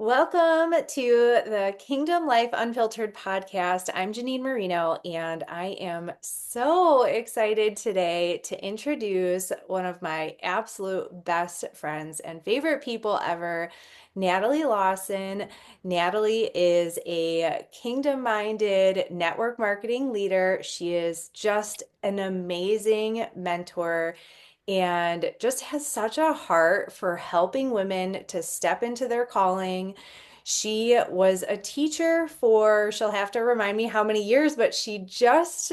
Welcome to the Kingdom Life Unfiltered podcast. I'm Janine Marino, and I am so excited today to introduce one of my absolute best friends and favorite people ever, Natalie Lawson. Natalie is a kingdom-minded network marketing leader. She is just an amazing mentor and just has such a heart for helping women to step into their calling. She was a teacher for, she'll have to remind me how many years, but she just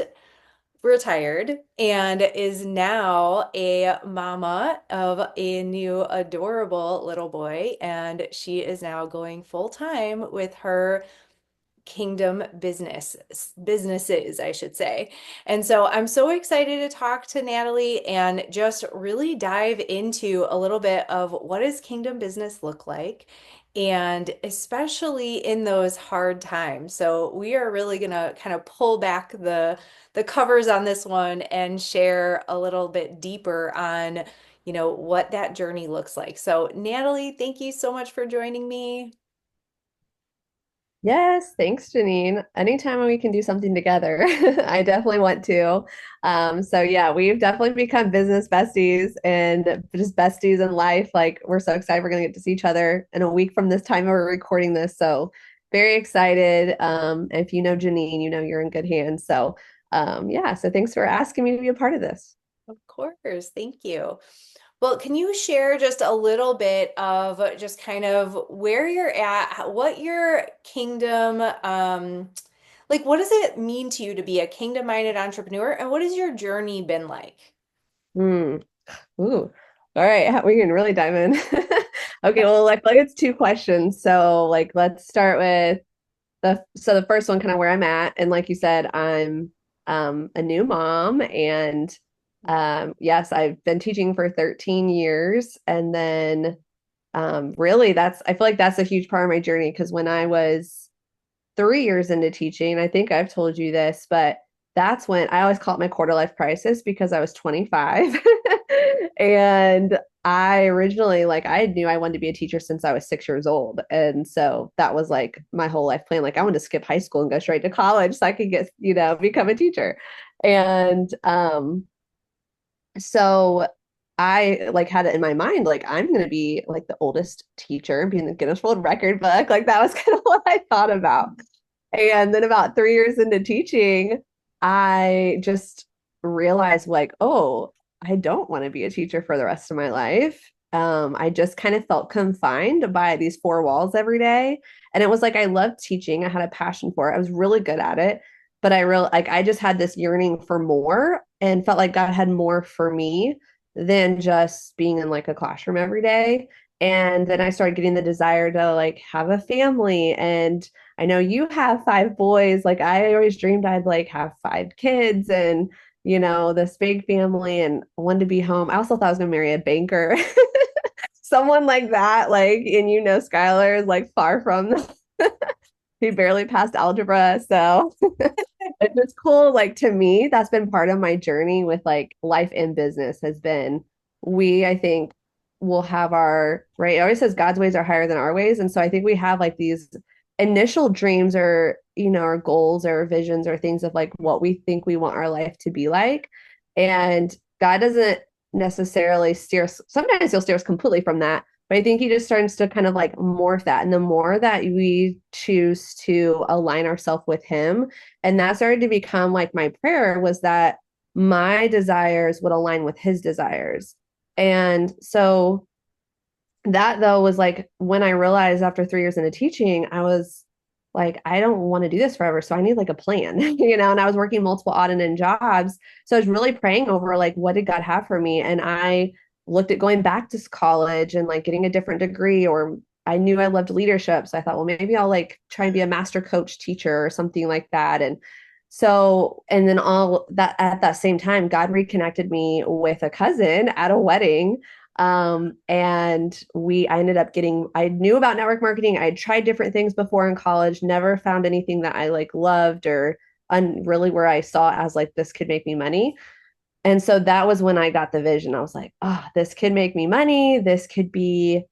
retired and is now a mama of a new adorable little boy. And she is now going full time with her kingdom businesses, I should say. And so I'm so excited to talk to Natalie and just really dive into a little bit of what does kingdom business look like, and especially in those hard times. So we are really going to kind of pull back the covers on this one and share a little bit deeper on, what that journey looks like. So Natalie, thank you so much for joining me. Yes, thanks, Janine. Anytime we can do something together, I definitely want to. So yeah, we've definitely become business besties and just besties in life. Like we're so excited we're gonna get to see each other in a week from this time we're recording this. So very excited. If you know Janine, you know you're in good hands. So yeah, so thanks for asking me to be a part of this. Of course, thank you. Well, can you share just a little bit of just kind of where you're at, what your kingdom, like what does it mean to you to be a kingdom-minded entrepreneur, and what has your journey been like? Hmm. Ooh. All right, we can really dive in. Okay, well, like it's two questions. So like let's start with the first one kind of where I'm at, and like you said, I'm a new mom, and yes, I've been teaching for 13 years, and then really that's I feel like that's a huge part of my journey because when I was 3 years into teaching, I think I've told you this, but that's when I always call it my quarter life crisis because I was 25. And I originally, like, I knew I wanted to be a teacher since I was 6 years old. And so that was like my whole life plan. Like, I wanted to skip high school and go straight to college so I could get, become a teacher. And so I like had it in my mind, like, I'm going to be like the oldest teacher, be in the Guinness World Record book. Like, that was kind of what I thought about. And then about 3 years into teaching, I just realized like, oh, I don't want to be a teacher for the rest of my life. I just kind of felt confined by these four walls every day. And it was like I loved teaching. I had a passion for it. I was really good at it. But I just had this yearning for more and felt like God had more for me than just being in like a classroom every day. And then I started getting the desire to like have a family, and I know you have five boys. Like I always dreamed I'd like have five kids and this big family and wanted to be home. I also thought I was gonna marry a banker. Someone like that, like, and Skylar is like far from he barely passed algebra. So it's cool. Like to me, that's been part of my journey with like life and business has been I think will have our right. It always says God's ways are higher than our ways. And so I think we have like these initial dreams or, our goals or visions or things of like what we think we want our life to be like. And God doesn't necessarily sometimes he'll steer us completely from that. But I think he just starts to kind of like morph that. And the more that we choose to align ourselves with him, and that started to become like my prayer was that my desires would align with his desires. And so that though was like when I realized after 3 years into teaching, I was like, I don't want to do this forever. So I need like a plan, and I was working multiple odd and end jobs. So I was really praying over like, what did God have for me? And I looked at going back to college and like getting a different degree, or I knew I loved leadership. So I thought, well, maybe I'll like try and be a master coach teacher or something like that. And then all that at that same time, God reconnected me with a cousin at a wedding, and I ended up I knew about network marketing. I tried different things before in college, never found anything that I like loved or really where I saw as like, this could make me money. And so that was when I got the vision. I was like, oh, this could make me money. This could be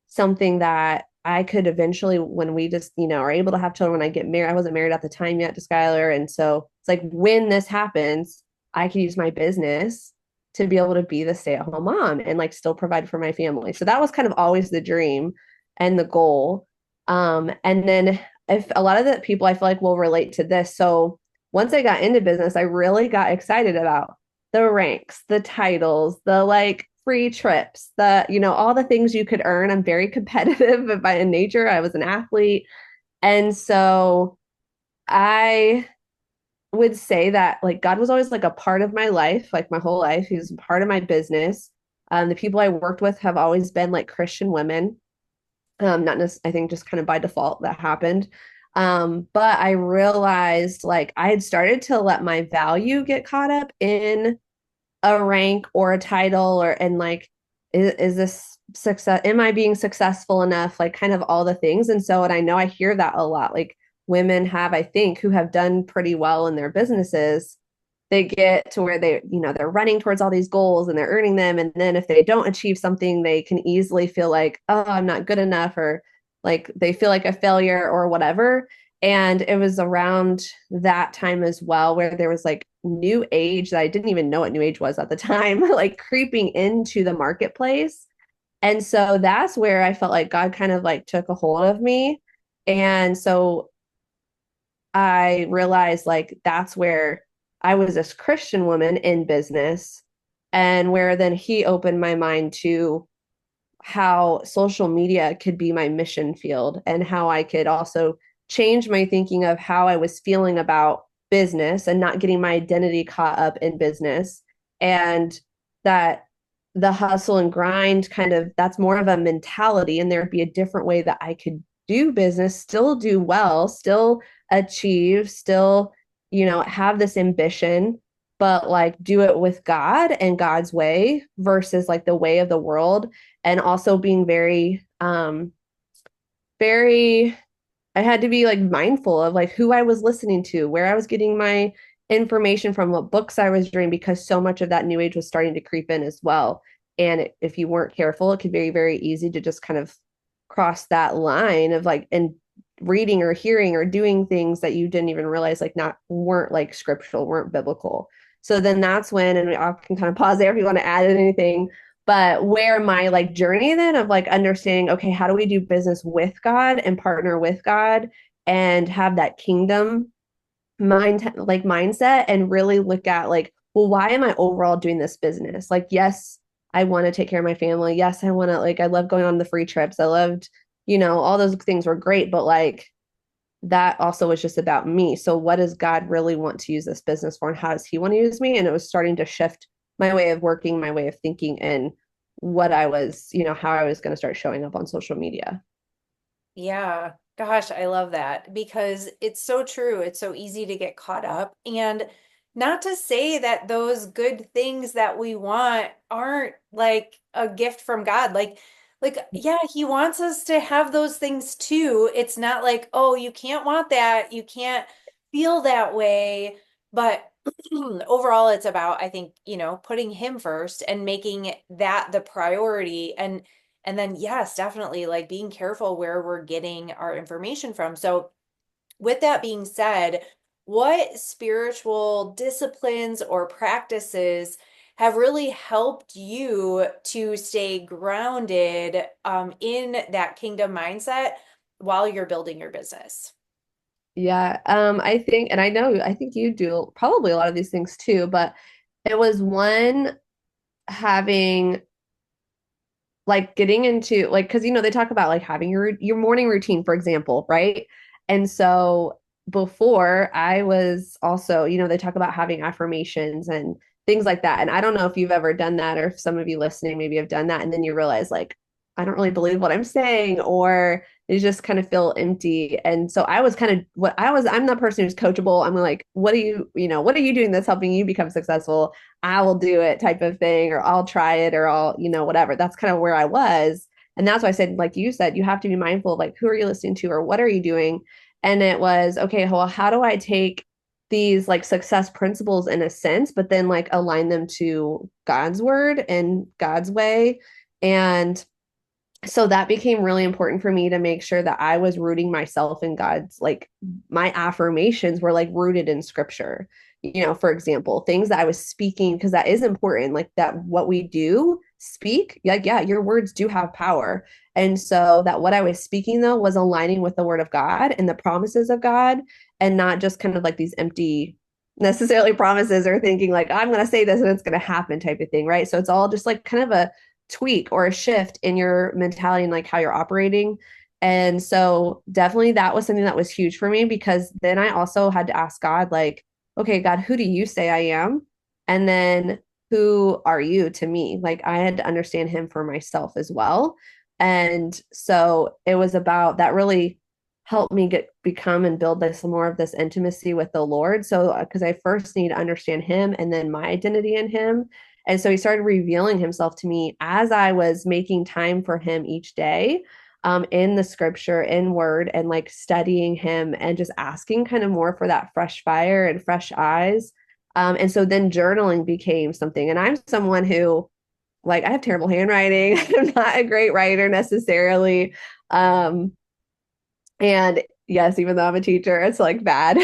something that I could eventually, when we just, are able to have children, when I get married, I wasn't married at the time yet to Skylar. And so it's like when this happens, I could use my business to be able to be the stay-at-home mom and like still provide for my family. So that was kind of always the dream and the goal. And then if a lot of the people I feel like will relate to this. So once I got into business, I really got excited about the ranks, the titles, the like free trips, all the things you could earn. I'm very competitive by nature. I was an athlete. And so I would say that like God was always like a part of my life, like my whole life. He was part of my business. The people I worked with have always been like Christian women. Not necessarily, I think just kind of by default that happened. But I realized like I had started to let my value get caught up in a rank or a title or and like is this success, am I being successful enough, like kind of all the things. And so, and I know I hear that a lot, like women have, I think, who have done pretty well in their businesses, they get to where they're running towards all these goals and they're earning them, and then if they don't achieve something they can easily feel like, oh, I'm not good enough, or like they feel like a failure or whatever. And it was around that time as well where there was like new age that I didn't even know what new age was at the time, like creeping into the marketplace. And so that's where I felt like God kind of like took a hold of me. And so I realized like that's where I was this Christian woman in business, and where then he opened my mind to how social media could be my mission field and how I could also change my thinking of how I was feeling about business and not getting my identity caught up in business. And that the hustle and grind kind of, that's more of a mentality, and there'd be a different way that I could do business, still do well, still achieve, still, have this ambition, but like do it with God and God's way versus like the way of the world. And also being very, I had to be like mindful of like who I was listening to, where I was getting my information from, what books I was reading, because so much of that new age was starting to creep in as well. And if you weren't careful, it could be very, very easy to just kind of cross that line of like, and reading or hearing or doing things that you didn't even realize like not weren't like scriptural, weren't biblical. So then that's when, and I can kind of pause there if you want to add anything, but where my like journey then of like understanding, okay, how do we do business with God and partner with God and have that kingdom mindset and really look at like, well, why am I overall doing this business? Like, yes, I want to take care of my family. Yes, I want to, like, I love going on the free trips. I loved, all those things were great, but like that also was just about me. So what does God really want to use this business for, and how does he want to use me? And it was starting to shift my way of working, my way of thinking, and what I was, how I was going to start showing up on social media. Yeah, gosh, I love that because it's so true. It's so easy to get caught up. And not to say that those good things that we want aren't like a gift from God. Like, yeah, he wants us to have those things too. It's not like, oh, you can't want that. You can't feel that way. But overall, it's about, I think, putting him first and making that the priority. And then, yes, definitely like being careful where we're getting our information from. So, with that being said, what spiritual disciplines or practices have really helped you to stay grounded in that kingdom mindset while you're building your business? Yeah, I think, and I think you do probably a lot of these things too, but it was one, having like getting into like, because they talk about like having your morning routine, for example, right? And so before, I was also, they talk about having affirmations and things like that. And I don't know if you've ever done that, or if some of you listening maybe have done that, and then you realize like, I don't really believe what I'm saying, or you just kind of feel empty. And so I was kind of, I'm the person who's coachable. I'm like, what are you doing that's helping you become successful? I will do it type of thing, or I'll try it, or I'll, whatever. That's kind of where I was. And that's why I said, like you said, you have to be mindful of like, who are you listening to, or what are you doing? And it was, okay, well, how do I take these like success principles in a sense, but then like align them to God's word and God's way? And So that became really important for me to make sure that I was rooting myself in God's, like my affirmations were like rooted in scripture. For example, things that I was speaking, because that is important, like that what we do speak, like, yeah, your words do have power. And so that what I was speaking though was aligning with the word of God and the promises of God, and not just kind of like these empty necessarily promises or thinking like I'm going to say this and it's going to happen type of thing, right? So it's all just like kind of a tweak or a shift in your mentality and like how you're operating. And so definitely that was something that was huge for me, because then I also had to ask God, like, okay, God, who do you say I am? And then who are you to me? Like I had to understand him for myself as well. And so it was about that really helped me become and build this more of this intimacy with the Lord. So because I first need to understand him and then my identity in him. And so he started revealing himself to me as I was making time for him each day, in the scripture, in word, and like studying him and just asking kind of more for that fresh fire and fresh eyes. And so then journaling became something. And I'm someone who, like, I have terrible handwriting. I'm not a great writer necessarily. Um, and yes, even though I'm a teacher, it's like bad.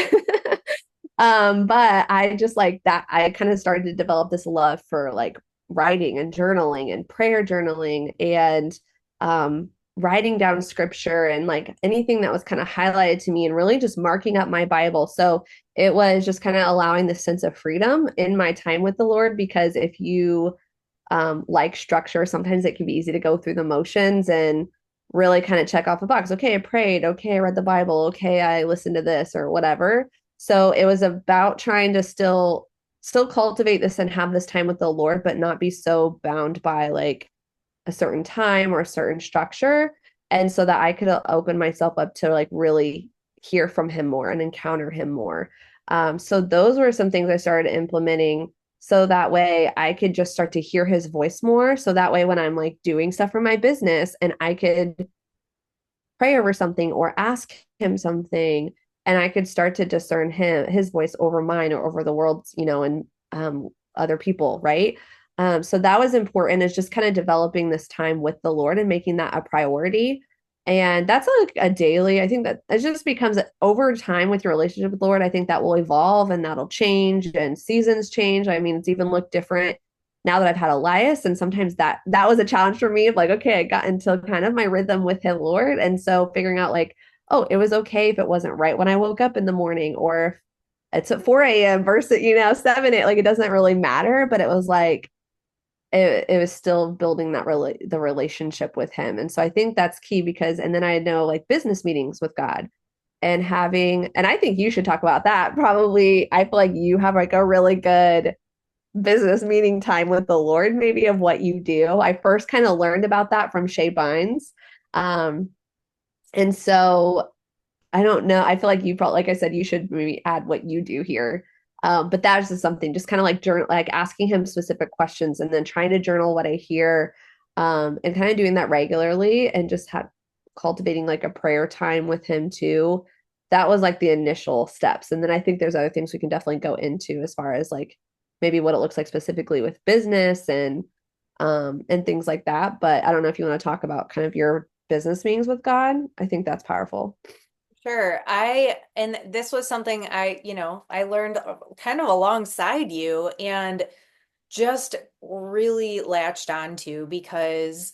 But I just like that I kind of started to develop this love for like writing and journaling and prayer journaling and writing down scripture and like anything that was kind of highlighted to me, and really just marking up my Bible. So it was just kind of allowing this sense of freedom in my time with the Lord, because if you like structure, sometimes it can be easy to go through the motions and really kind of check off a box. Okay, I prayed. Okay, I read the Bible. Okay, I listened to this or whatever. So it was about trying to still cultivate this and have this time with the Lord, but not be so bound by like a certain time or a certain structure. And so that I could open myself up to like really hear from him more and encounter him more. So those were some things I started implementing, so that way I could just start to hear his voice more. So that way when I'm like doing stuff for my business and I could pray over something or ask him something, and I could start to discern his voice over mine or over the world's, and other people, right? So that was important, is just kind of developing this time with the Lord and making that a priority. And that's like a daily, I think that it just becomes over time with your relationship with the Lord. I think that will evolve and that'll change, and seasons change. I mean, it's even looked different now that I've had Elias. And sometimes that was a challenge for me of like, okay, I got into kind of my rhythm with him, Lord. And so figuring out like, oh, it was okay if it wasn't right when I woke up in the morning, or if it's at 4 a.m. versus, 7 8, like it doesn't really matter. But it was like it was still building that really the relationship with him. And so I think that's key, because and then I know like business meetings with God and having, and I think you should talk about that. Probably I feel like you have like a really good business meeting time with the Lord, maybe, of what you do. I first kind of learned about that from Shay Bynes. Um, and so I don't know. I feel like you probably, like I said, you should maybe add what you do here. But that's just something, just kind of like journal, like asking him specific questions and then trying to journal what I hear, and kind of doing that regularly, and just have cultivating like a prayer time with him too. That was like the initial steps. And then I think there's other things we can definitely go into as far as like maybe what it looks like specifically with business and things like that. But I don't know if you want to talk about kind of your business meetings with God. I think that's powerful. Sure. And this was something I learned kind of alongside you and just really latched onto because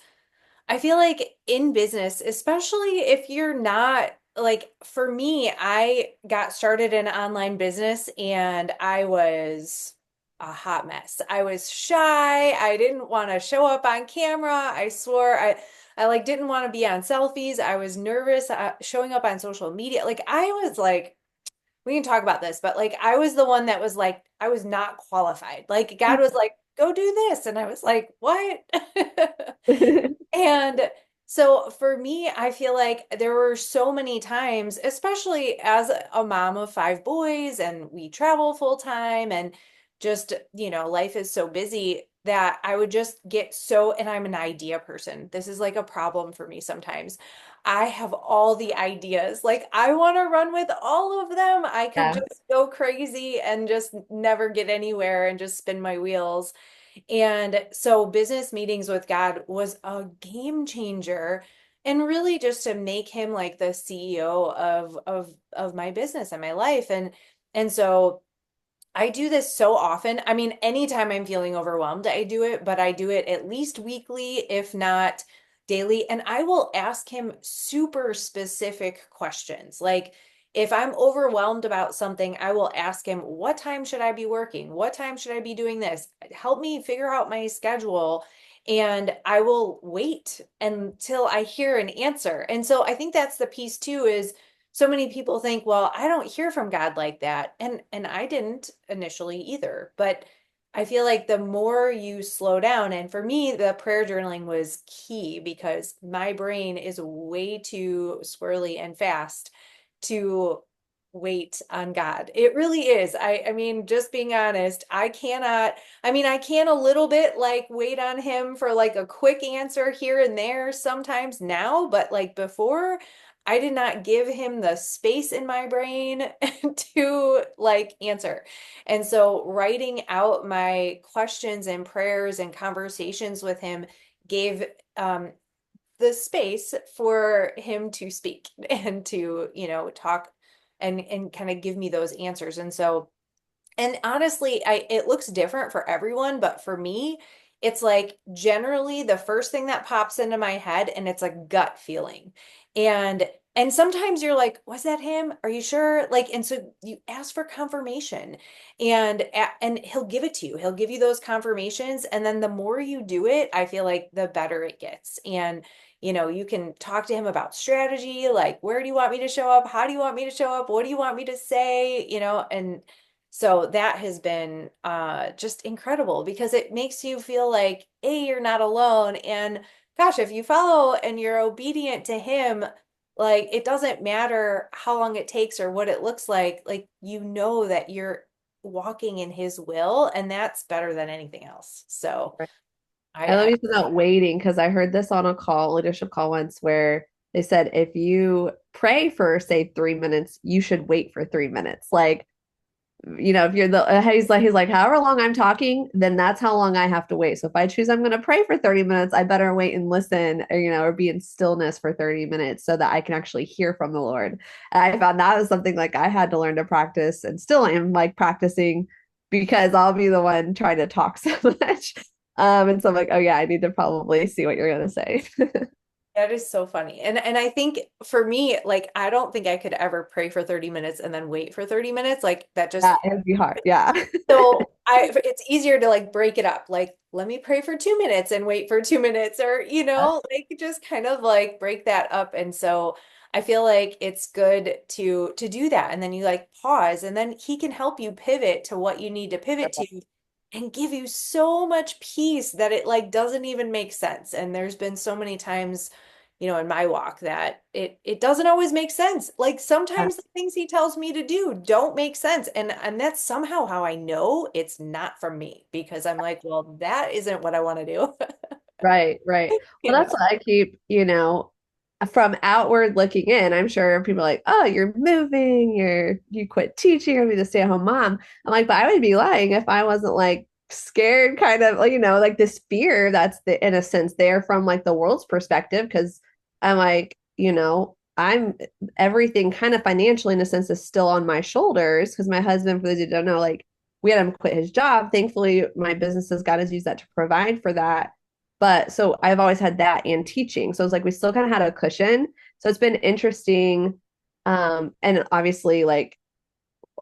I feel like in business, especially if you're not like for me, I got started in online business and I was a hot mess. I was shy. I didn't want to show up on camera. I swore I like didn't want to be on selfies. I was nervous showing up on social media. Like I was like we can talk about this, but like I was the one that was like I was not qualified. Like God was like, "Go do this." And I was like, "What?" And so for me, I feel like there were so many times, especially as a mom of five boys and we travel full time and just, life is so busy that I would just get so, and I'm an idea person. This is like a problem for me sometimes. I have all the ideas. Like I want to run with all of them. I could Yeah. just go crazy and just never get anywhere and just spin my wheels. And so business meetings with God was a game changer and really just to make him like the CEO of my business and my life. And so I do this so often. I mean, anytime I'm feeling overwhelmed, I do it, but I do it at least weekly, if not daily. And I will ask him super specific questions. Like, if I'm overwhelmed about something, I will ask him, what time should I be working? What time should I be doing this? Help me figure out my schedule. And I will wait until I hear an answer. And so I think that's the piece too is so many people think, well, I don't hear from God like that. And I didn't initially either. But I feel like the more you slow down, and for me, the prayer journaling was key because my brain is way too squirrely and fast to wait on God. It really is. I mean, just being honest, I cannot, I mean, I can a little bit like wait on him for like a quick answer here and there sometimes now, but like before, I did not give him the space in my brain to like answer. And so writing out my questions and prayers and conversations with him gave the space for him to speak and to, talk and kind of give me those answers. And so and honestly, I it looks different for everyone, but for me, it's like generally the first thing that pops into my head and it's a gut feeling. And and sometimes you're like, was that him? Are you sure? Like, and so you ask for confirmation and he'll give it to you. He'll give you those confirmations. And then the more you do it, I feel like the better it gets. And you can talk to him about strategy, like where do you want me to show up? How do you want me to show up? What do you want me to say? And so that has been just incredible because it makes you feel like, A, you're not alone. And gosh, if you follow and you're obedient to him, like it doesn't matter how long it takes or what it looks like you know that you're walking in his will, and that's better than anything else. So I I love you said that waiting because I heard this on a call, leadership call once, where they said if you pray for, say, 3 minutes, you should wait for 3 minutes. Like, if you're the he's like, however long I'm talking, then that's how long I have to wait. So if I choose I'm going to pray for 30 minutes, I better wait and listen, or be in stillness for 30 minutes so that I can actually hear from the Lord. And I found that was something like I had to learn to practice and still am like practicing because I'll be the one trying to talk so much. And so I'm like, oh yeah, I need to probably see what you're going to say. that is so funny. And I think for me, like I don't think I could ever pray for 30 minutes and then wait for 30 minutes. Like that just Yeah, it'd be hard. Yeah. so it's easier to like break it up. Like, let me pray for 2 minutes and wait for 2 minutes, or like just kind of like break that up. And so I feel like it's good to do that. And then you like pause, and then he can help you pivot to what you need to pivot to and give you so much peace that it like doesn't even make sense. And there's been so many times in my walk that it doesn't always make sense. Like sometimes the things he tells me to do don't make sense. And that's somehow how I know it's not from me because I'm like, well, that isn't what I want to do. Right, right. You Well, that's know. what I keep, from outward looking in. I'm sure people are like, oh, you're moving, you quit teaching, or be the stay-at-home mom. I'm like, but I would be lying if I wasn't like scared, kind of, like, like this fear that's in a sense there from like the world's perspective, because I'm like, I'm everything kind of financially in a sense is still on my shoulders because my husband, for those who don't know, like we had him quit his job. Thankfully, my business has got to use that to provide for that, but so I've always had that and teaching. So it's like we still kind of had a cushion. So it's been interesting. And obviously, like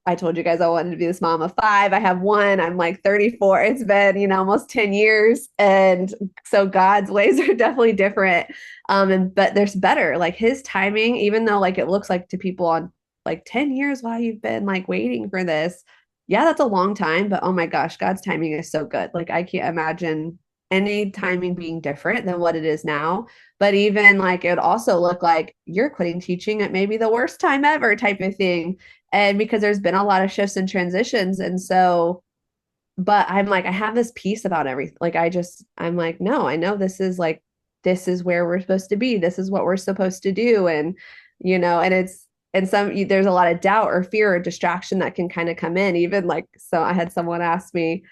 I told you guys, I wanted to be this mom of five. I have one. I'm like 34. It's been, almost 10 years. And so God's ways are definitely different. But there's better. Like his timing, even though like it looks like to people on like 10 years, while you've been like waiting for this. Yeah, that's a long time, but oh my gosh, God's timing is so good. Like I can't imagine any timing being different than what it is now. But even like it would also look like you're quitting teaching at maybe the worst time ever type of thing. And because there's been a lot of shifts and transitions. And so, but I'm like, I have this peace about everything. Like, I'm like, no, I know this is where we're supposed to be. This is what we're supposed to do. And there's a lot of doubt or fear or distraction that can kind of come in. Even like, so I had someone ask me,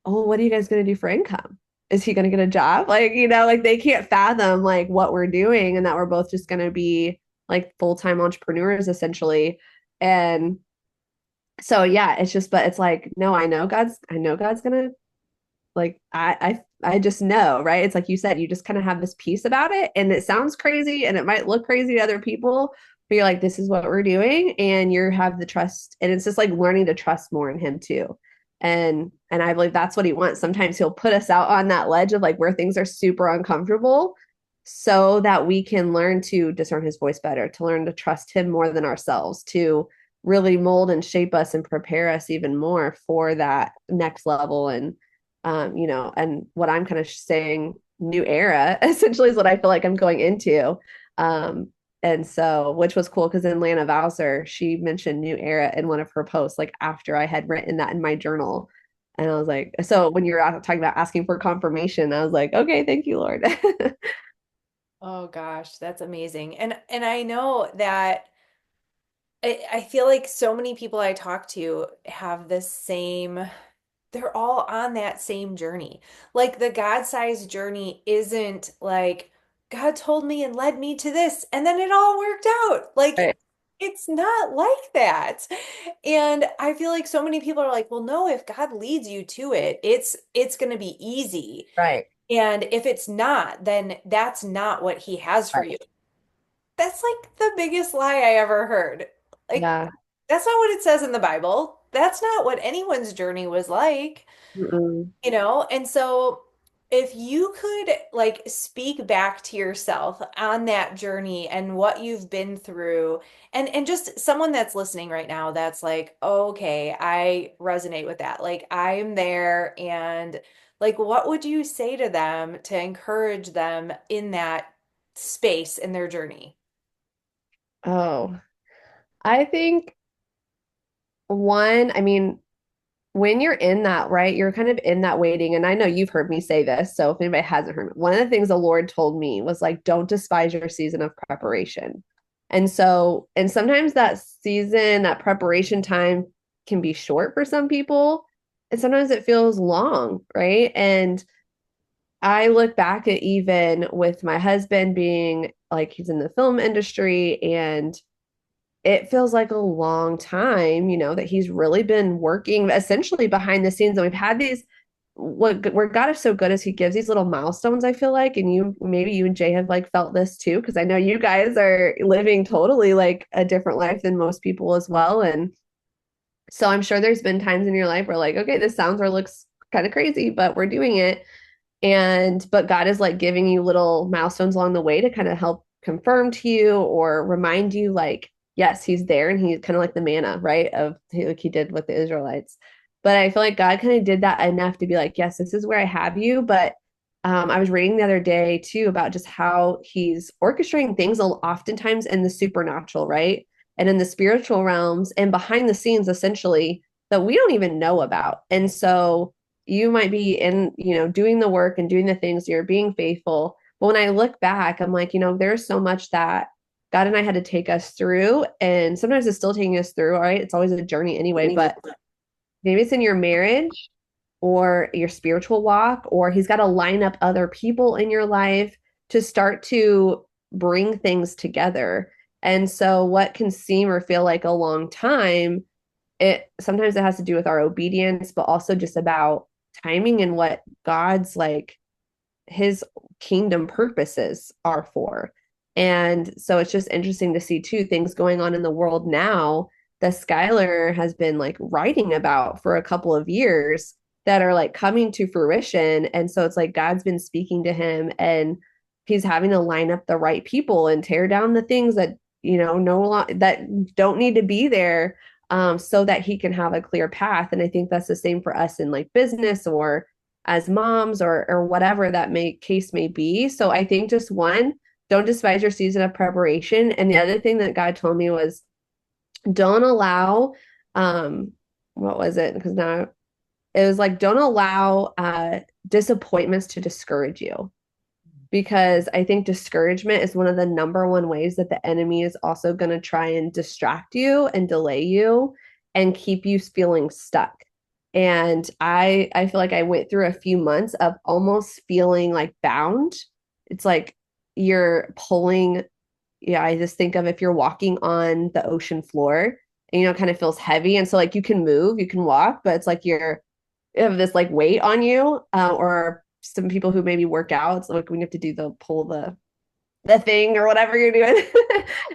oh, what are you guys going to do for income? Is he going to get a job? Like, like they can't fathom like what we're doing and that we're both just going to be like full-time entrepreneurs essentially. And so yeah, it's just, but it's like, no, I know God's gonna like I just know, right? It's like you said, you just kind of have this peace about it, and it sounds crazy, and it might look crazy to other people, but you're like, this is what we're doing, and you have the trust, and it's just like learning to trust more in Him too. And I believe that's what He wants. Sometimes He'll put us out on that ledge of like where things are super uncomfortable, so that we can learn to discern His voice better, to learn to trust Him more than ourselves, to really mold and shape us and prepare us even more for that next level. And what I'm kind of saying, new era, essentially is what I feel like I'm going into. Um, and so, which was cool because in Lana Vauser, she mentioned new era in one of her posts, like after I had written that in my journal. And I was like, so when you're talking about asking for confirmation, I was like, okay, thank you, Lord. Oh gosh, that's amazing. And I know that I feel like so many people I talk to have this same, they're all on that same journey. Like the God-sized journey isn't like God told me and led me to this and then it all worked out. Like Right, it's not like that. And I feel like so many people are like, well, no, if God leads you to it, it's going to be easy. right, And if it's not, then that's not what he has for right. you. That's like the biggest lie I ever heard. Like, Yeah. that's not what it says in the Bible. That's not what anyone's journey was like, Mm-mm. you know? And so, if you could like speak back to yourself on that journey and what you've been through, and just someone that's listening right now that's like, okay, I resonate with that. Like, I'm there, and like, what would you say to them to encourage them in that space in their journey? Oh, I think I mean, when you're in that, right, you're kind of in that waiting. And I know you've heard me say this. So if anybody hasn't heard me, one of the things the Lord told me was like, don't despise your season of preparation. And sometimes that season, that preparation time can be short for some people. And sometimes it feels long, right? And I look back at even with my husband being like, he's in the film industry and it feels like a long time, that he's really been working essentially behind the scenes. And we've had these, what where God is so good is he gives these little milestones, I feel like. And maybe you and Jay have like felt this too, because I know you guys are living totally like a different life than most people as well. And so I'm sure there's been times in your life where like, okay, this sounds or looks kind of crazy, but we're doing it. But God is like giving you little milestones along the way to kind of help confirm to you or remind you like, yes, he's there, and he's kind of like the manna, right? Like he did with the Israelites. But I feel like God kind of did that enough to be like, yes, this is where I have you. But I was reading the other day too about just how he's orchestrating things oftentimes in the supernatural, right? And in the spiritual realms and behind the scenes, essentially, that we don't even know about. And so you might be in, doing the work and doing the things, you're being faithful. But when I look back, I'm like, there's so much that God and I had to take us through. And sometimes it's still taking us through. All right. It's always a journey anyway, but maybe it's in your marriage or your spiritual walk, or he's got to line up other people in your life to start to bring things together. And so what can seem or feel like a long time, it sometimes it has to do with our obedience, but also just about timing and what God's like his kingdom purposes are for. And so it's just interesting to see two things going on in the world now that Skylar has been like writing about for a couple of years that are like coming to fruition. And so it's like God's been speaking to him, and he's having to line up the right people and tear down the things that, that don't need to be there, so that he can have a clear path. And I think that's the same for us in like business or as moms or whatever that case may be. So I think just one, don't despise your season of preparation. And the other thing that God told me was don't allow what was it? Because now it was like don't allow disappointments to discourage you. Because I think discouragement is one of the number one ways that the enemy is also going to try and distract you and delay you and keep you feeling stuck. And I feel like I went through a few months of almost feeling like bound. It's like you're pulling, yeah, I just think of if you're walking on the ocean floor and it kind of feels heavy. And so like you can move, you can walk, but it's like you have this like weight on you. Or some people who maybe work out, it's like when you have to do the pull the thing or whatever you're doing.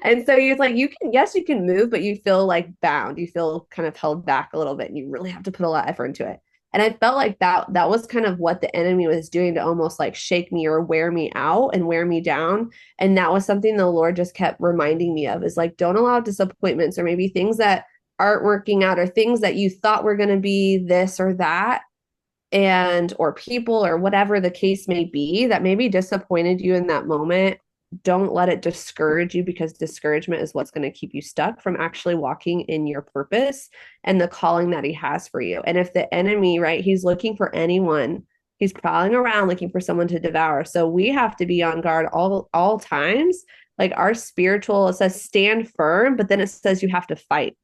And so it's like you can, yes, you can move, but you feel like bound. You feel kind of held back a little bit and you really have to put a lot of effort into it. And I felt like that was kind of what the enemy was doing to almost like shake me or wear me out and wear me down. And that was something the Lord just kept reminding me of, is like, don't allow disappointments or maybe things that aren't working out or things that you thought were going to be this or that, and or people or whatever the case may be that maybe disappointed you in that moment. Don't let it discourage you, because discouragement is what's going to keep you stuck from actually walking in your purpose and the calling that he has for you. And if the enemy, right, he's looking for anyone, he's prowling around looking for someone to devour. So we have to be on guard all times. Like our spiritual, it says stand firm, but then it says you have to fight.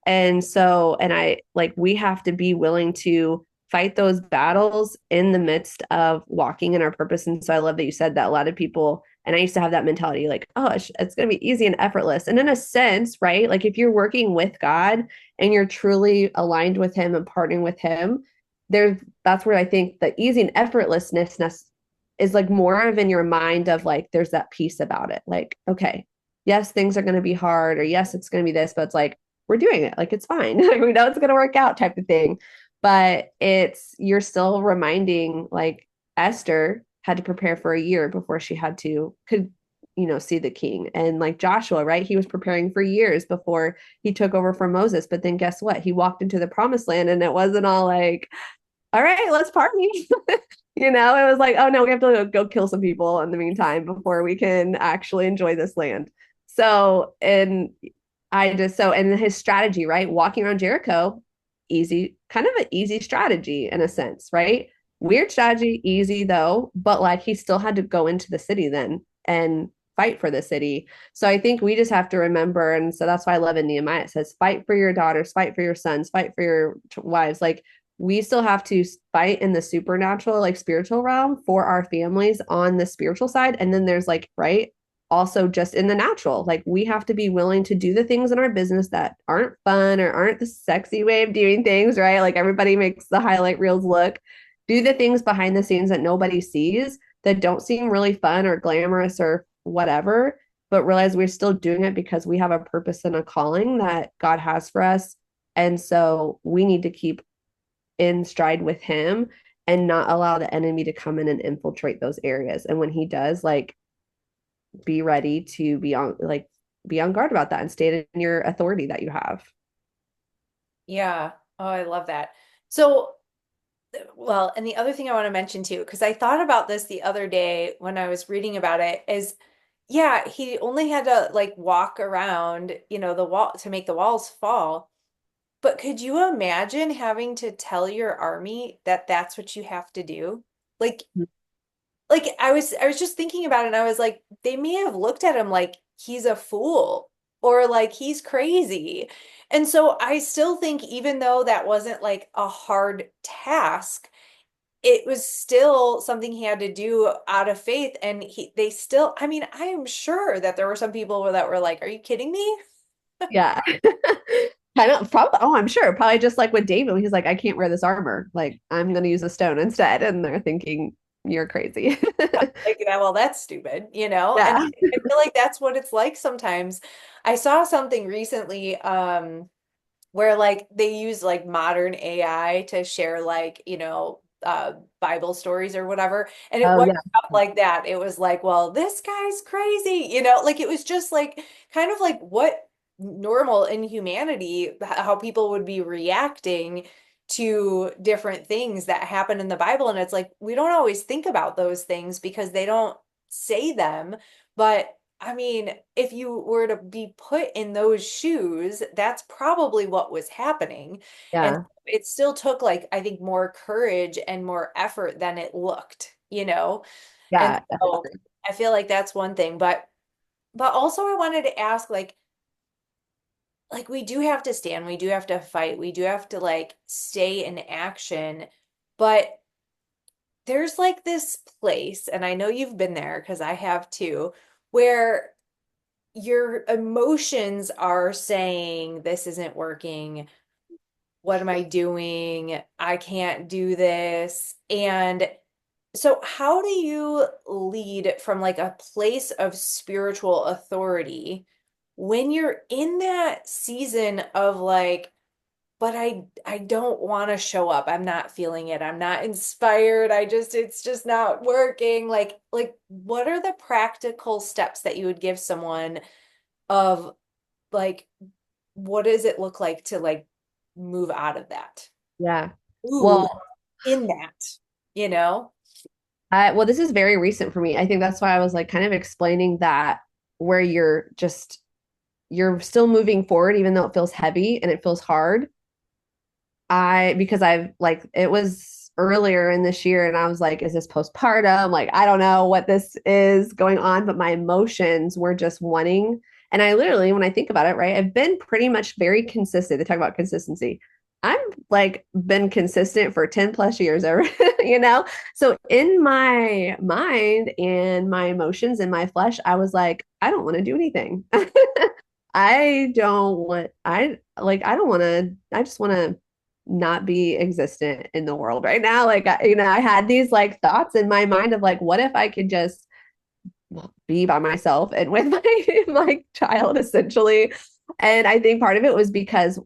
And so, and I like, we have to be willing to fight those battles in the midst of walking in our purpose. And so I love that you said that. A lot of people, and I used to have that mentality like, oh, it's going to be easy and effortless. And in a sense, right? Like if you're working with God and you're truly aligned with him and partnering with him, there's, that's where I think the easy and effortlessness is like more of in your mind of like, there's that peace about it. Like, okay, yes, things are going to be hard, or yes, it's going to be this, but it's like, we're doing it. Like it's fine. Like, we know it's going to work out type of thing. But it's, you're still reminding, like Esther had to prepare for a year before she could, see the king. And like Joshua, right? He was preparing for years before he took over from Moses. But then guess what? He walked into the promised land and it wasn't all like, all right, let's party. It was like, oh no, we have to go kill some people in the meantime before we can actually enjoy this land. So, and his strategy, right? Walking around Jericho, easy, kind of an easy strategy in a sense, right? Weird strategy, easy though, but like he still had to go into the city then and fight for the city. So I think we just have to remember, and so that's why I love in Nehemiah. It says, fight for your daughters, fight for your sons, fight for your wives. Like we still have to fight in the supernatural, like spiritual realm for our families on the spiritual side. And then there's like, right, also just in the natural, like we have to be willing to do the things in our business that aren't fun or aren't the sexy way of doing things, right? Like everybody makes the highlight reels look. Do the things behind the scenes that nobody sees, that don't seem really fun or glamorous or whatever, but realize we're still doing it because we have a purpose and a calling that God has for us. And so we need to keep in stride with him and not allow the enemy to come in and infiltrate those areas. And when he does, like, be ready to be on guard about that and stay in your authority that you have. Yeah. Oh, I love that. So, well, and the other thing I want to mention too, because I thought about this the other day when I was reading about it, is yeah, he only had to like walk around, the wall to make the walls fall. But could you imagine having to tell your army that that's what you have to do? Like, I was just thinking about it and I was like, they may have looked at him like he's a fool or like he's crazy. And so I still think even though that wasn't like a hard task, it was still something he had to do out of faith. And they still, I mean, I am sure that there were some people that were like, are you kidding me? Yeah. Kind of probably, oh, I'm sure. Probably just like with David, he's like, I can't wear this armor. Like, I'm gonna use a stone instead. And they're thinking, you're crazy. Like, yeah, well, that's stupid, you know? And Yeah. I feel like that's what it's like sometimes. I saw something recently, where like they use like modern AI to share like, Bible stories or whatever. And it Oh wasn't yeah. like that. It was like, well, this guy's crazy, like it was just like kind of like what normal in humanity, how people would be reacting to different things that happen in the Bible. And it's like, we don't always think about those things because they don't say them. But I mean, if you were to be put in those shoes, that's probably what was happening. And Yeah. it still took like, I think, more courage and more effort than it looked. And Yeah, so definitely. I feel like that's one thing. But also I wanted to ask, like, like we do have to stand, we do have to fight, we do have to like stay in action. But there's like this place, and I know you've been there because I have too, where your emotions are saying, this isn't working. What am I doing? I can't do this. And so, how do you lead from like a place of spiritual authority when you're in that season of like, but I don't want to show up. I'm not feeling it. I'm not inspired. It's just not working. Like what are the practical steps that you would give someone of like what does it look like to like move out of that? Yeah. Ooh, Well, in that, you know? well, this is very recent for me. I think that's why I was like kind of explaining that where you're still moving forward, even though it feels heavy and it feels hard. Because I've like, it was earlier in this year and I was like, is this postpartum? Like, I don't know what this is going on, but my emotions were just wanting. And I literally, when I think about it, right, I've been pretty much very consistent. They talk about consistency. I'm like been consistent for 10 plus years over, you know? So in my mind and my emotions and my flesh, I was like, I don't want to do anything. I don't want to, I just want to not be existent in the world right now. I had these like thoughts in my mind of like, what if I could just be by myself and with my child essentially. And I think part of it was because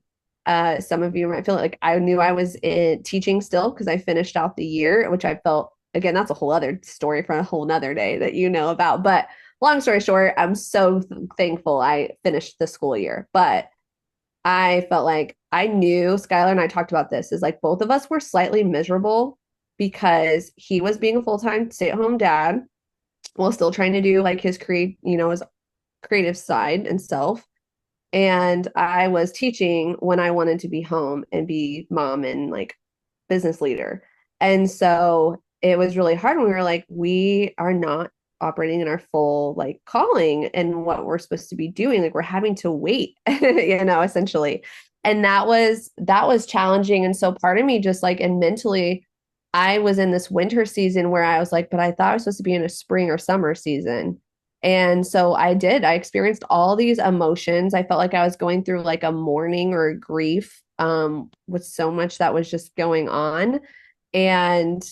some of you might feel like I knew I was in teaching still because I finished out the year, which I felt again, that's a whole other story for a whole nother day that you know about. But long story short, I'm so thankful I finished the school year. But I felt like I knew Skylar and I talked about this is like both of us were slightly miserable because he was being a full-time stay-at-home dad while still trying to do like his creative side and self. And I was teaching when I wanted to be home and be mom and like business leader. And so it was really hard when we were like, we are not operating in our full like calling and what we're supposed to be doing. Like we're having to wait, essentially. And that was challenging. And so part of me just like and mentally, I was in this winter season where I was like, but I thought I was supposed to be in a spring or summer season. And so I did. I experienced all these emotions. I felt like I was going through like a mourning or a grief with so much that was just going on. And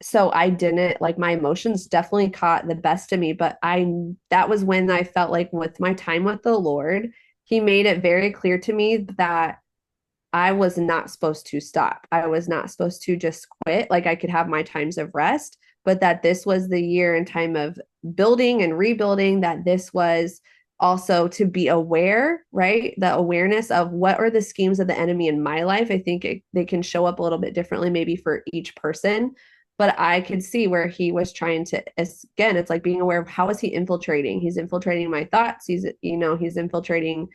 so I didn't like my emotions definitely caught the best of me, but that was when I felt like with my time with the Lord, he made it very clear to me that I was not supposed to stop. I was not supposed to just quit. Like I could have my times of rest, but that this was the year and time of building and rebuilding, that this was also to be aware, right? The awareness of what are the schemes of the enemy in my life. I think they can show up a little bit differently, maybe for each person. But I could see where he was trying to, again, it's like being aware of how is he infiltrating? He's infiltrating my thoughts. He's infiltrating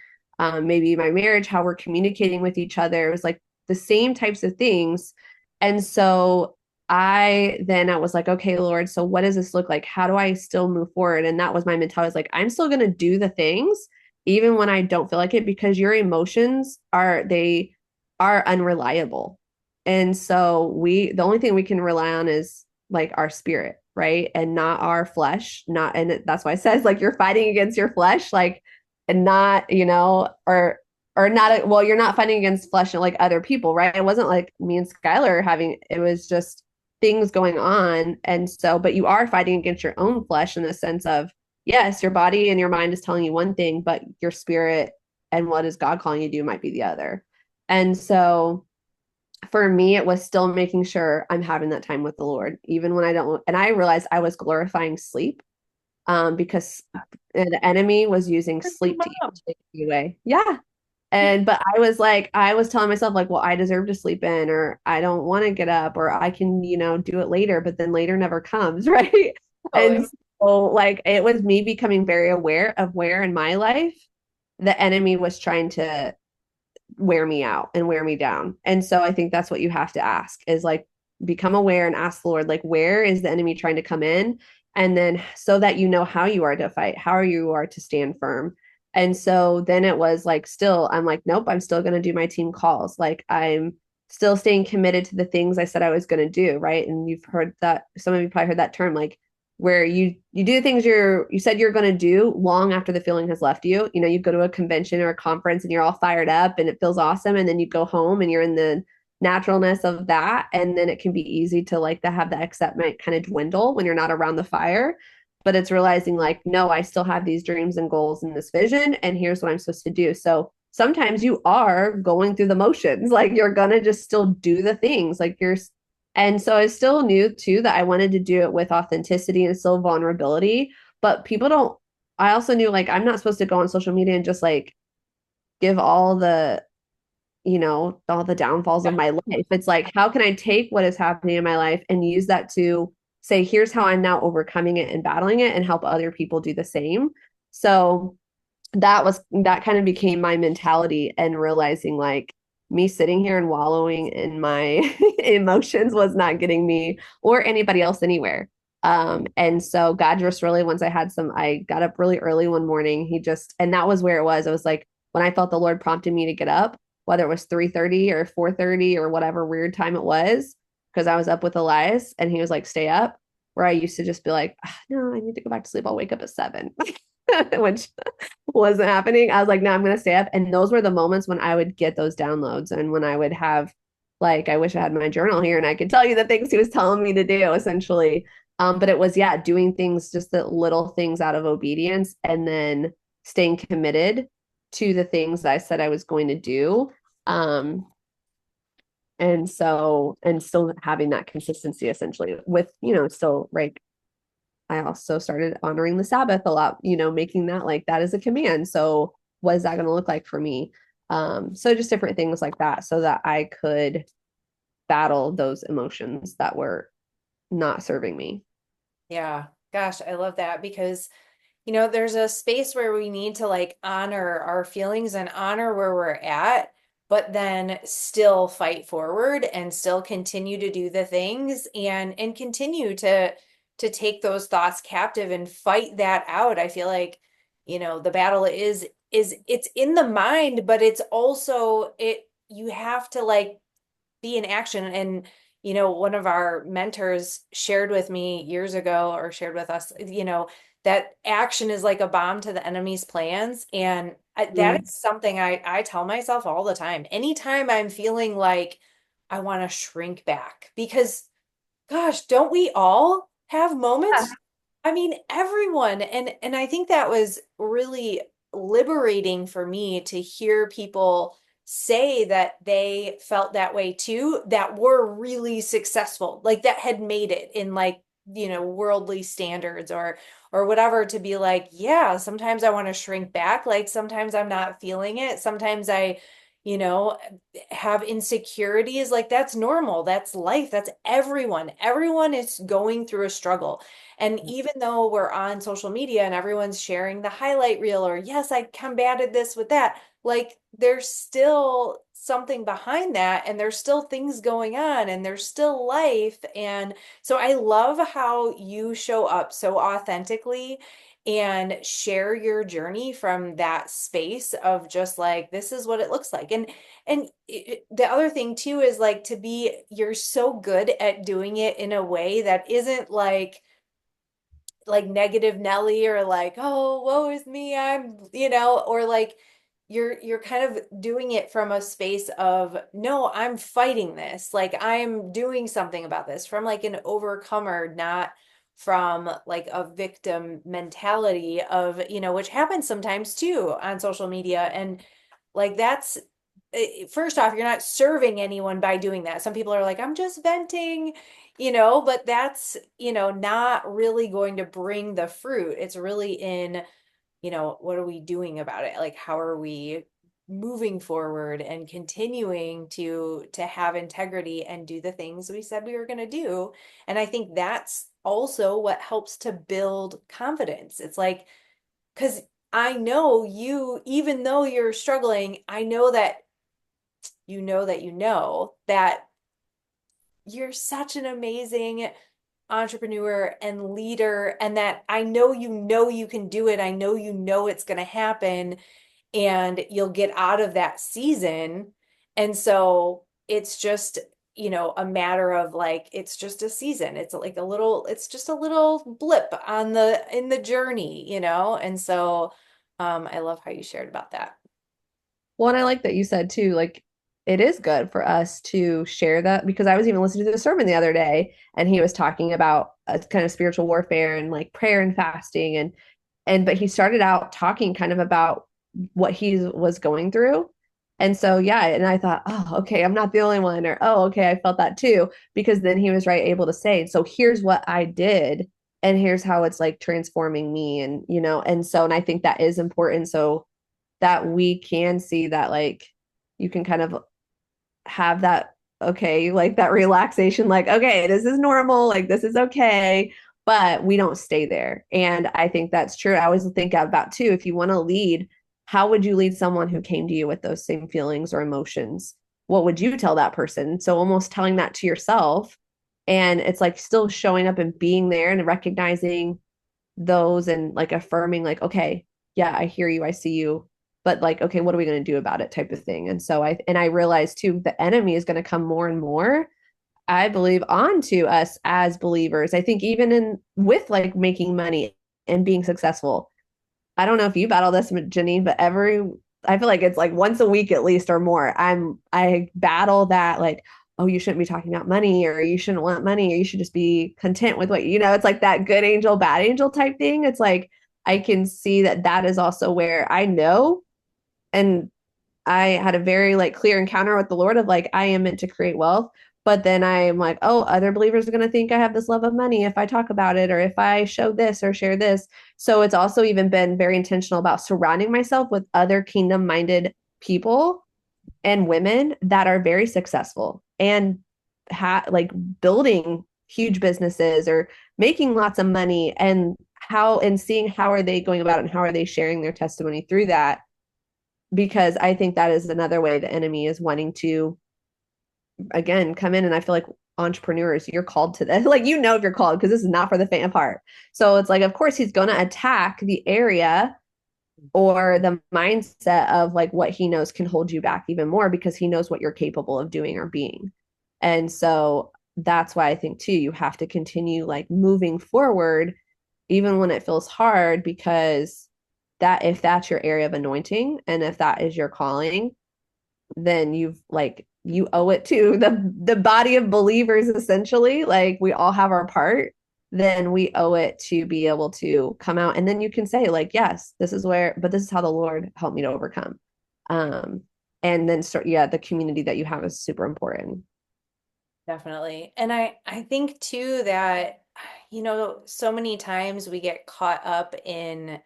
maybe my marriage, how we're communicating with each other. It was like the same types of things. And so I was like, okay, Lord, so what does this look like? How do I still move forward? And that was my mentality. I was like, I'm still going to do the things even when I don't feel like it because your emotions they are unreliable. And so the only thing we can rely on is like our spirit, right? And not our flesh, and that's why it says like you're fighting against your flesh, like and not, or not, well, you're not fighting against flesh and like other people, right? It wasn't like me and Skylar it was just things going on. And so, but you are fighting against your own flesh in the sense of, yes, your body and your mind is telling you one thing, but your spirit and what is God calling you to do might be the other. And so for me, it was still making sure I'm having that time with the Lord, even when I don't, and I realized I was glorifying sleep because the enemy was using sleep to take me away. Yeah. But I was telling myself, like, well, I deserve to sleep in, or I don't want to get up, or I can, do it later, but then later never comes. Right. Totally. And so, like, it was me becoming very aware of where in my life the enemy was trying to wear me out and wear me down. And so I think that's what you have to ask is like become aware and ask the Lord, like, where is the enemy trying to come in? And then so that you know how you are to fight, how you are to stand firm. And so then it was like, still, I'm like, nope, I'm still going to do my team calls. Like, I'm still staying committed to the things I said I was going to do. Right. And you've heard that, some of you probably heard that term, like, where you do things you said you're going to do long after the feeling has left you. You know, you go to a convention or a conference and you're all fired up and it feels awesome, and then you go home and you're in the naturalness of that, and then it can be easy to like to have the excitement kind of dwindle when you're not around the fire. But it's realizing like, no, I still have these dreams and goals and this vision, and here's what I'm supposed to do. So sometimes you are going through the motions, like you're gonna just still do the things like you're. And so I still knew too that I wanted to do it with authenticity and still vulnerability. But people don't, I also knew like I'm not supposed to go on social media and just like give all the, all the downfalls of Yeah. my life. It's like, how can I take what is happening in my life and use that to say, here's how I'm now overcoming it and battling it, and help other people do the same. So that kind of became my mentality, and realizing like me sitting here and wallowing in my emotions was not getting me or anybody else anywhere. And so God just really, once I got up really early one morning, and that was where it was. It was like when I felt the Lord prompted me to get up, whether it was 3:30 or 4:30 or whatever weird time it was, because I was up with Elias and he was like, stay up. Where I used to just be like, no, I need to go back to sleep. I'll wake up at 7, which wasn't happening. I was like, no, I'm gonna stay up. And those were the moments when I would get those downloads, and when I would have, like, I wish I had my journal here and I could tell you the things he was telling me to do, essentially. But it was, yeah, doing things, just the little things out of obedience, and then staying committed to the things I said I was going to do. Um, and still having that consistency, essentially, with, still, right, I also started honoring the Sabbath a lot, making that like that is a command. So what is that going to look like for me? So just different things like that, so that I could battle those emotions that were not serving me. Yeah. Gosh, I love that because there's a space where we need to like honor our feelings and honor where we're at, but then still fight forward and still continue to do the things and continue to take those thoughts captive and fight that out. I feel like, the battle is it's in the mind, but it's also you have to like be in action. And, one of our mentors shared with me years ago, or shared with us, that action is like a bomb to the enemy's plans. And that Mm. is something I tell myself all the time. Anytime I'm feeling like I want to shrink back, because gosh, don't we all have Yeah. moments? I mean, everyone. And I think that was really liberating for me to hear people say that they felt that way too, that were really successful, like that had made it in like, worldly standards or whatever, to be like, yeah, sometimes I want to shrink back, like sometimes I'm not feeling it. Sometimes I, you know, have insecurities. Like that's normal. That's life. That's everyone. Everyone is going through a struggle. And even though we're on social media and everyone's sharing the highlight reel, or yes, I combated this with that, like there's still something behind that, and there's still things going on, and there's still life. And so I love how you show up so authentically and share your journey from that space of just like, this is what it looks like. And the other thing too is like, you're so good at doing it in a way that isn't like negative Nelly, or like, oh, woe is me, I'm, or like you're kind of doing it from a space of, no, I'm fighting this. Like I'm doing something about this, from like an overcomer, not from like a victim mentality of, which happens sometimes too on social media. And like that's first off, you're not serving anyone by doing that. Some people are like, I'm just venting, but that's, not really going to bring the fruit. It's really in, what are we doing about it? Like, how are we moving forward and continuing to have integrity and do the things we said we were going to do? And I think that's also what helps to build confidence. It's like, because I know you, even though you're struggling, I know that that you're such an amazing entrepreneur and leader, and that I know you can do it. I know it's going to happen, and you'll get out of that season. And so it's just, a matter of like, it's just a season. It's like it's just a little blip on in the journey, And so I love how you shared about that. Well, and I like that you said too, like it is good for us to share that because I was even listening to the sermon the other day and he was talking about a kind of spiritual warfare and like prayer and fasting and but he started out talking kind of about what he was going through. And so yeah, and I thought, oh, okay, I'm not the only one, or oh, okay, I felt that too, because then he was right able to say, so here's what I did and here's how it's like transforming me and and so and I think that is important. So that we can see that like you can kind of have that okay like that relaxation like okay this is normal like this is okay but we don't stay there and I think that's true. I always think about too if you want to lead how would you lead someone who came to you with those same feelings or emotions, what would you tell that person? So almost telling that to yourself and it's like still showing up and being there and recognizing those and like affirming like okay yeah I hear you I see you but like okay what are we going to do about it type of thing. And so I realized too the enemy is going to come more and more I believe onto us as believers. I think even in with like making money and being successful, I don't know if you battle this, Janine, but I feel like it's like once a week at least or more. I battle that like, oh, you shouldn't be talking about money or you shouldn't want money or you should just be content with what it's like that good angel, bad angel type thing. It's like I can see that that is also where I know and I had a very like clear encounter with the Lord of like I am meant to create wealth. But then I'm like, oh, other believers are going to think I have this love of money if I talk about it or if I show this or share this. So it's also even been very intentional about surrounding myself with other kingdom minded people and women that are very successful and like building huge businesses or making lots of money and how and seeing how are they going about it and how are they sharing their testimony through that because I think that is another way the enemy is wanting to again come in and I feel like entrepreneurs you're called to this like if you're called because this is not for the faint of heart. So it's like of course he's going to attack the area or the mindset of like what he knows can hold you back even more because he knows what you're capable of doing or being. And so that's why I think too you have to continue like moving forward even when it feels hard because that if that's your area of anointing and if that is your calling then you owe it to the body of believers essentially like we all have our part then we owe it to be able to come out and then you can say like yes this is where but this is how the Lord helped me to overcome um and then start yeah the community that you have is super important. Definitely. And I think too that, so many times we get caught up in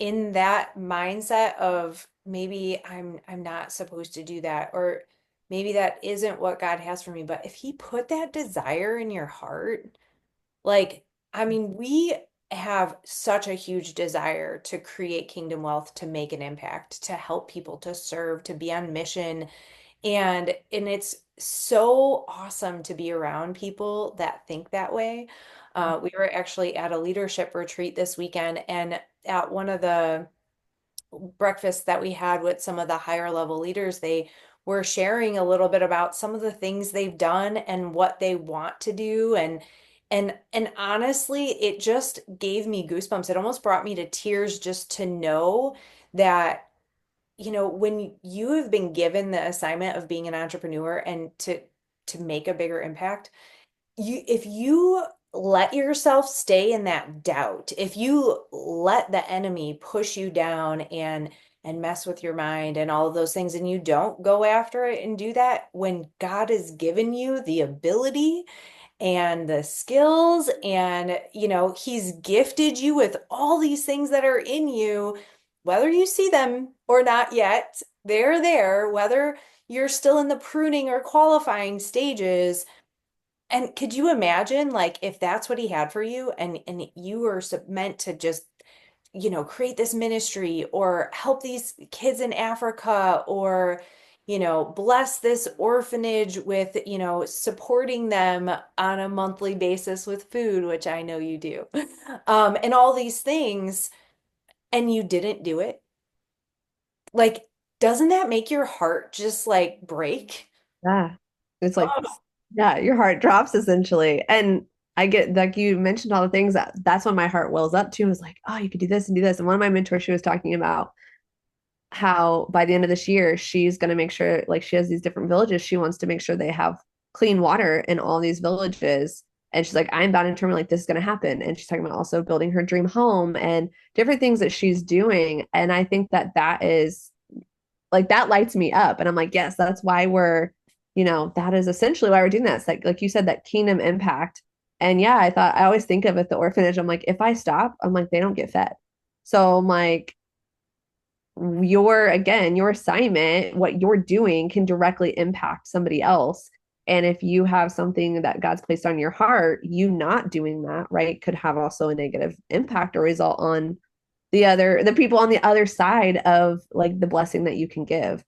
that mindset of maybe I'm not supposed to do that, or maybe that isn't what God has for me. But if He put that desire in your heart, like, I mean, we have such a huge desire to create kingdom wealth, to make an impact, to help people, to serve, to be on mission. And it's so awesome to be around people that think that way. We were actually at a leadership retreat this weekend, and at one of the breakfasts that we had with some of the higher level leaders, they were sharing a little bit about some of the things they've done and what they want to do. And honestly, it just gave me goosebumps. It almost brought me to tears just to know that when you have been given the assignment of being an entrepreneur and to make a bigger impact, if you let yourself stay in that doubt, if you let the enemy push you down and mess with your mind and all of those things, and you don't go after it and do that when God has given you the ability and the skills, and He's gifted you with all these things that are in you, whether you see them or not yet, they're there, whether you're still in the pruning or qualifying stages. And could you imagine, like, if that's what He had for you, and you were meant to just create this ministry or help these kids in Africa, or bless this orphanage with, supporting them on a monthly basis with food, which I know you do, and all these things, and you didn't do it. Like, doesn't that make your heart just like break? Yeah. It's like, Oh, yeah, your heart drops essentially. And I get like you mentioned all the things that's when my heart wells up to is like, oh, you could do this and do this. And one of my mentors, she was talking about how by the end of this year, she's going to make sure, like, she has these different villages. She wants to make sure they have clean water in all these villages. And she's like, I'm bound and determined, like, this is going to happen. And she's talking about also building her dream home and different things that she's doing. And I think that that is like, that lights me up. And I'm like, yes, that's why that is essentially why we're doing that. It's like you said, that kingdom impact. And yeah, I always think of it, the orphanage. I'm like, if I stop, I'm like, they don't get fed. So I'm like, your assignment, what you're doing can directly impact somebody else. And if you have something that God's placed on your heart, you not doing that, right, could have also a negative impact or result on the people on the other side of like the blessing that you can give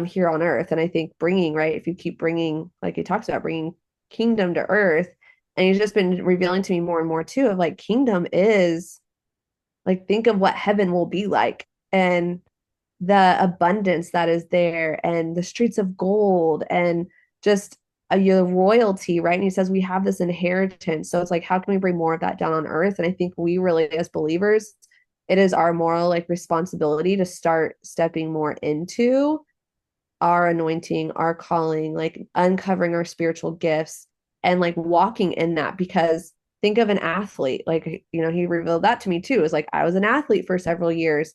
here on earth. And I think bringing, right, if you keep bringing, like he talks about, bringing kingdom to earth, and he's just been revealing to me more and more too of like kingdom is like, think of what heaven will be like. And the abundance that is there and the streets of gold and just your royalty, right? And he says we have this inheritance. So it's like, how can we bring more of that down on earth? And I think we really, as believers, it is our moral like responsibility to start stepping more into our anointing, our calling, like uncovering our spiritual gifts and like walking in that. Because think of an athlete, like, he revealed that to me too. Is like, I was an athlete for several years.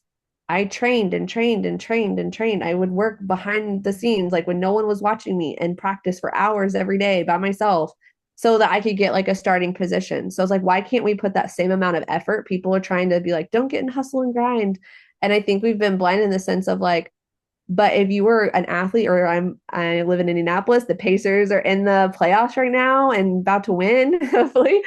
I trained and trained and trained and trained. I would work behind the scenes, like when no one was watching me, and practice for hours every day by myself so that I could get like a starting position. So I was like, why can't we put that same amount of effort? People are trying to be like, don't get in hustle and grind. And I think we've been blind in the sense of like, but if you were an athlete, or I live in Indianapolis, the Pacers are in the playoffs right now and about to win, hopefully.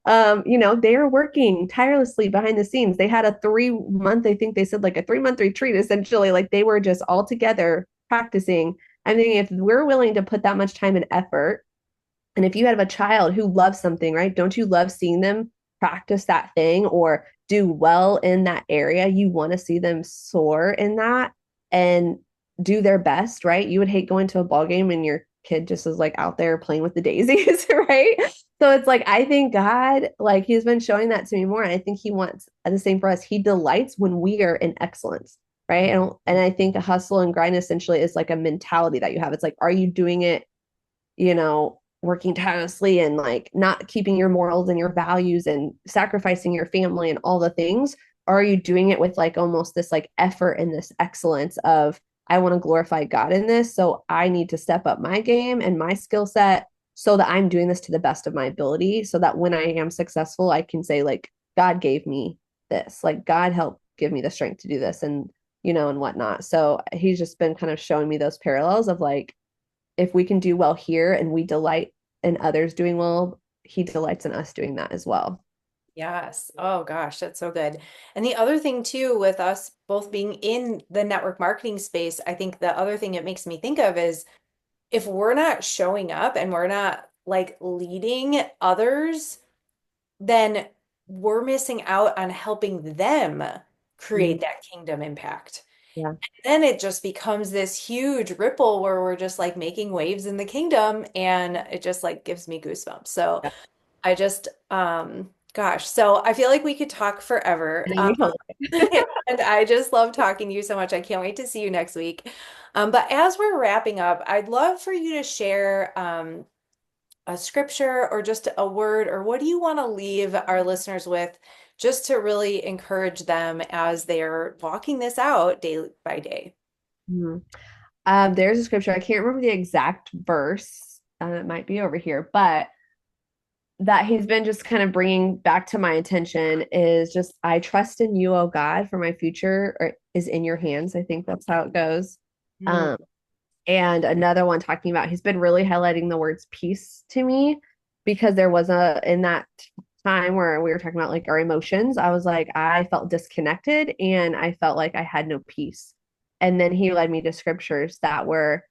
They are working tirelessly behind the scenes. They had a 3 month, I think they said like a 3 month retreat, essentially. Like they were just all together practicing. I'm thinking if we're willing to put that much time and effort, and if you have a child who loves something, right? Don't you love seeing them practice that thing or do well in that area? You want to see them soar in that and do their best, right? You would hate going to a ball game and your kid just is like out there playing with the daisies, right? So it's like, I think God, like, he's been showing that to me more. And I think he wants the same for us. He delights when we are in excellence, right? And I think a hustle and grind essentially is like a mentality that you have. It's like, are you doing it, working tirelessly and like not keeping your morals and your values and sacrificing your family and all the things? Or are you doing it with like almost this like effort and this excellence of, I want to glorify God in this. So I need to step up my game and my skill set so that I'm doing this to the best of my ability. So that when I am successful, I can say, like, God gave me this, like, God helped give me the strength to do this and whatnot. So he's just been kind of showing me those parallels of like, if we can do well here and we delight in others doing well, he delights in us doing that as well. yes. Oh gosh, that's so good. And the other thing too, with us both being in the network marketing space, I think the other thing it makes me think of is if we're not showing up and we're not like leading others, then we're missing out on helping them Mhm. create that kingdom impact. Yeah. Then it just becomes this huge ripple where we're just like making waves in the kingdom, and it just like gives me goosebumps. So Yeah. I just gosh, so I feel like we could talk forever. I mean, And I just love talking to you so much. I can't wait to see you next week. But as we're wrapping up, I'd love for you to share a scripture or just a word, or what do you want to leave our listeners with just to really encourage them as they're walking this out day by day? mhm. There's a scripture. I can't remember the exact verse. It might be over here, but that he's been just kind of bringing back to my attention is just, I trust in you, oh God, for my future is in your hands. I think that's how it goes. Mm, Um, and another one talking about, he's been really highlighting the words peace to me, because there was in that time where we were talking about like our emotions, I was like, I felt disconnected and I felt like I had no peace. And then he led me to scriptures that were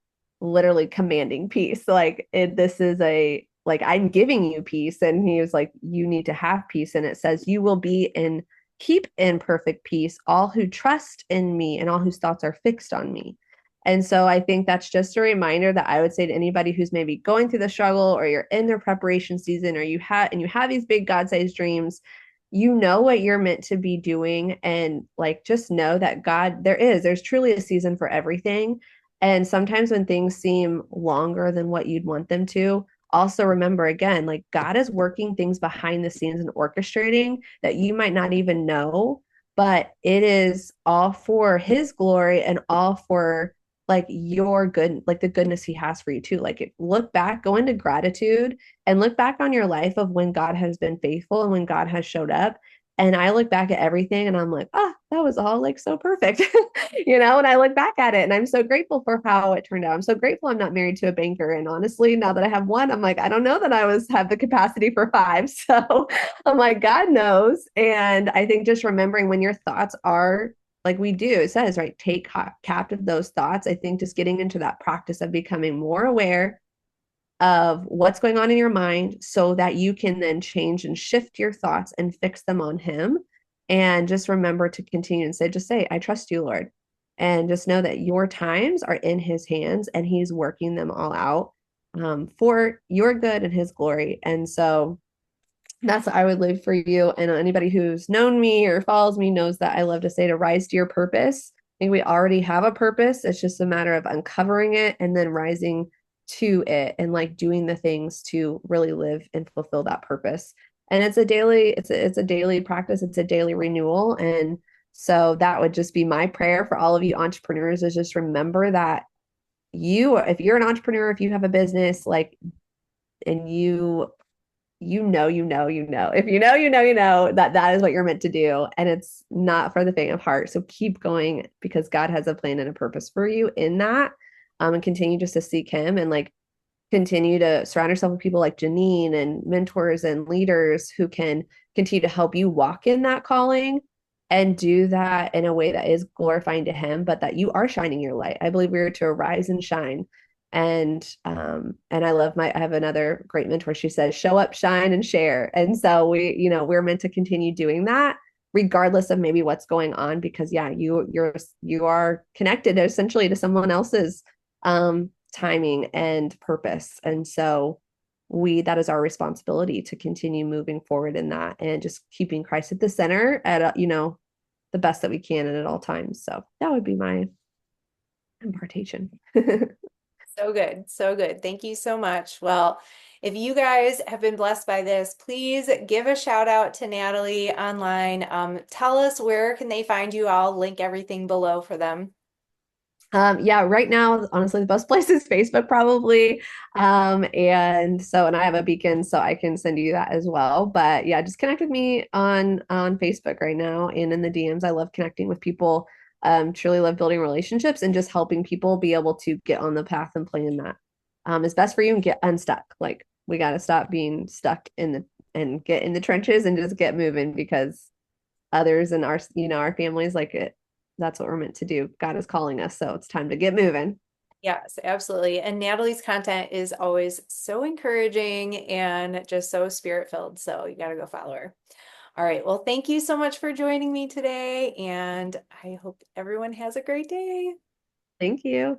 literally commanding peace. Like this is a like I'm giving you peace, and he was like, you need to have peace, and it says you will be in keep in perfect peace all who trust in me and all whose thoughts are fixed on me. And so I think that's just a reminder that I would say to anybody who's maybe going through the struggle, or you're in their preparation season, or you have these big God-sized dreams, you know what you're meant to be doing, and like just know that God, there's truly a season for everything. And sometimes when things seem longer than what you'd want them to, also remember again, like God is working things behind the scenes and orchestrating that you might not even know, but it is all for his glory and all for like your good, like the goodness he has for you too. Like look back, go into gratitude and look back on your life of when God has been faithful and when God has showed up. And I look back at everything and I'm like, ah, that was all like so perfect, and I look back at it and I'm so grateful for how it turned out. I'm so grateful I'm not married to a banker. And honestly, now that I have one, I'm like, I don't know that have the capacity for five. So I'm like, God knows. And I think just remembering when your thoughts are like we do, it says, right, take captive those thoughts. I think just getting into that practice of becoming more aware of what's going on in your mind so that you can then change and shift your thoughts and fix them on him. And just remember to continue and just say, I trust you, Lord. And just know that your times are in his hands and he's working them all out for your good and his glory. And so that's what I would live for you. And anybody who's known me or follows me knows that I love to say to rise to your purpose. I think we already have a purpose. It's just a matter of uncovering it and then rising to it and like doing the things to really live and fulfill that purpose. And it's a daily practice. It's a daily renewal. And so that would just be my prayer for all of you entrepreneurs is just remember that if you're an entrepreneur, if you have a business, like, and if you know that that is what you're meant to do, and it's not for the faint of heart. So keep going because God has a plan and a purpose for you in that. And continue just to seek him and like continue to surround yourself with people like Janine and mentors and leaders who can continue to help you walk in that calling and do that in a way that is glorifying to him, but that you are shining your light. I believe we are to arise and shine. And I have another great mentor. She says, show up, shine, and share. And so we're meant to continue doing that regardless of maybe what's going on, because yeah, you are connected essentially to someone else's timing and purpose. And so that is our responsibility to continue moving forward in that and just keeping Christ at the center at, the best that we can and at all times. So that would be my impartation. So good. So good. Thank you so much. Well, if you guys have been blessed by this, please give a shout out to Natalie online. Tell us where can they find you. I'll link everything below for them. Yeah, right now, honestly, the best place is Facebook probably. And I have a beacon, so I can send you that as well. But yeah, just connect with me on Facebook right now and in the DMs. I love connecting with people. Truly love building relationships and just helping people be able to get on the path and plan that is best for you and get unstuck. Like we got to stop being stuck and get in the trenches and just get moving because others and our families like it. That's what we're meant to do. God is calling us, so it's time to get moving. Yes, absolutely. And Natalie's content is always so encouraging and just so spirit-filled. So you got to go follow her. All right. Well, thank you so much for joining me today. And I hope everyone has a great day. Thank you.